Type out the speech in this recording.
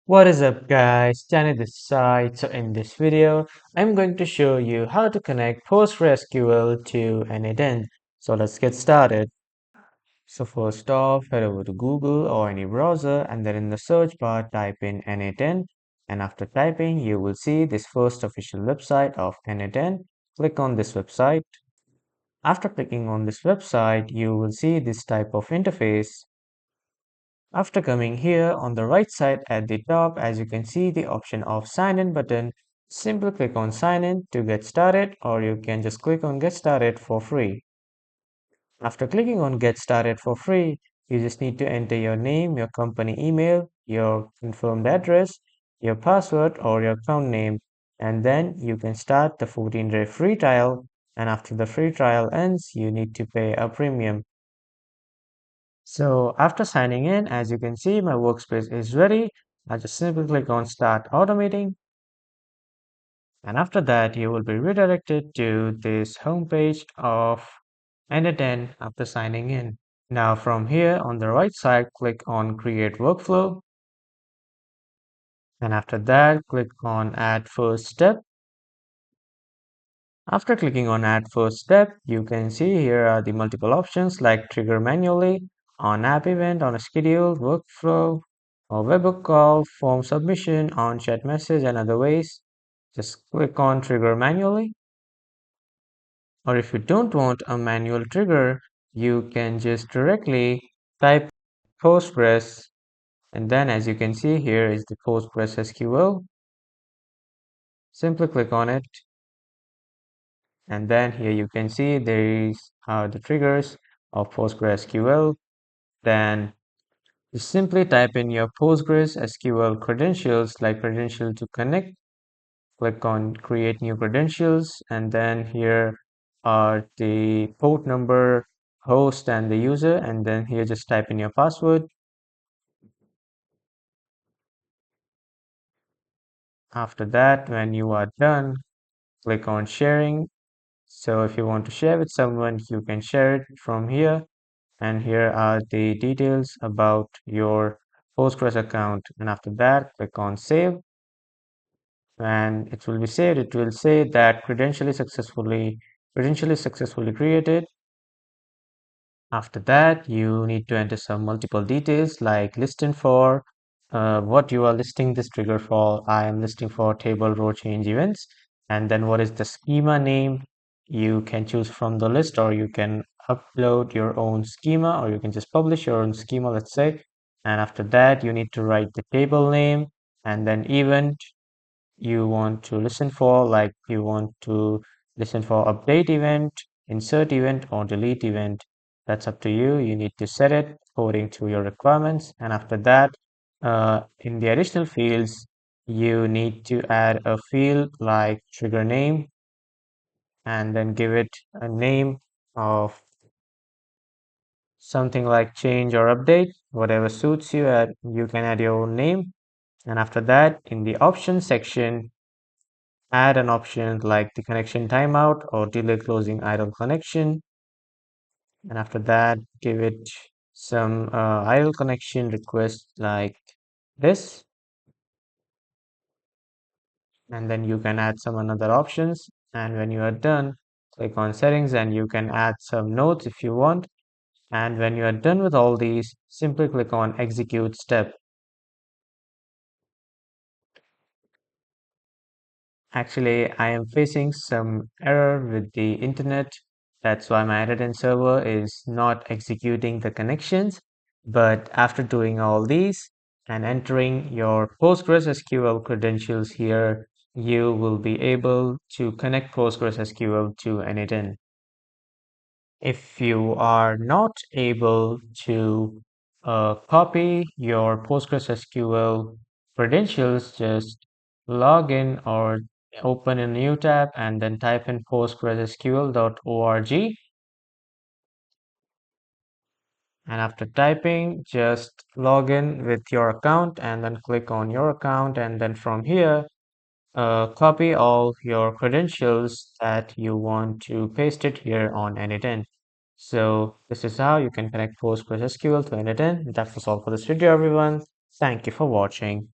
What is up guys, Danny this side. So in this video, I'm going to show you how to connect PostgreSQL to n8n. So let's get started. So first off, head over to Google or any browser and then in the search bar type in n8n, and after typing you will see this first official website of n8n. Click on this website. After clicking on this website, you will see this type of interface. After coming here on the right side at the top, as you can see the option of sign in button, simply click on sign in to get started, or you can just click on get started for free. After clicking on get started for free, you just need to enter your name, your company email, your confirmed address, your password or your account name, and then you can start the 14-day free trial, and after the free trial ends, you need to pay a premium. So after signing in, as you can see, my workspace is ready. I just simply click on Start Automating. And after that, you will be redirected to this homepage of n8n after signing in. Now from here on the right side, click on Create Workflow. And after that, click on Add First Step. After clicking on Add First Step, you can see here are the multiple options like trigger manually, on app event, on a schedule, workflow, or webhook call, form submission, on chat message, and other ways. Just click on trigger manually. Or if you don't want a manual trigger, you can just directly type Postgres, and then as you can see here is the Postgres SQL. Simply click on it, and then here you can see there is the triggers of PostgreSQL. Then you simply type in your PostgreSQL credentials, like credential to connect. Click on create new credentials, and then here are the port number, host, and the user, and then here just type in your password. After that, when you are done, click on sharing. So if you want to share with someone, you can share it from here. And here are the details about your Postgres account. And after that, click on save, and it will be saved. It will say that credential is successfully created. After that, you need to enter some multiple details like listing for what you are listing this trigger for. I am listing for table row change events. And then what is the schema name? You can choose from the list, or you can upload your own schema, or you can just publish your own schema, let's say. And after that, you need to write the table name and then event you want to listen for, like you want to listen for update event, insert event, or delete event. That's up to you. You need to set it according to your requirements. And after that, in the additional fields, you need to add a field like trigger name and then give it a name of something like change or update, whatever suits you. You can add your own name. And after that, in the options section, add an option like the connection timeout or delay closing idle connection. And after that, give it some idle connection request like this. And then you can add some another options. And when you are done, click on settings and you can add some notes if you want. And when you are done with all these, simply click on execute step. Actually, I am facing some error with the internet. That's why my n8n server is not executing the connections. But after doing all these and entering your PostgreSQL credentials here, you will be able to connect PostgreSQL to n8n. If you are not able to copy your PostgreSQL credentials, just log in or open a new tab and then type in postgresql.org. And after typing, just log in with your account and then click on your account. And then from here, copy all your credentials that you want to paste it here on n8n. So this is how you can connect PostgreSQL to n8n. That was all for this video, everyone. Thank you for watching.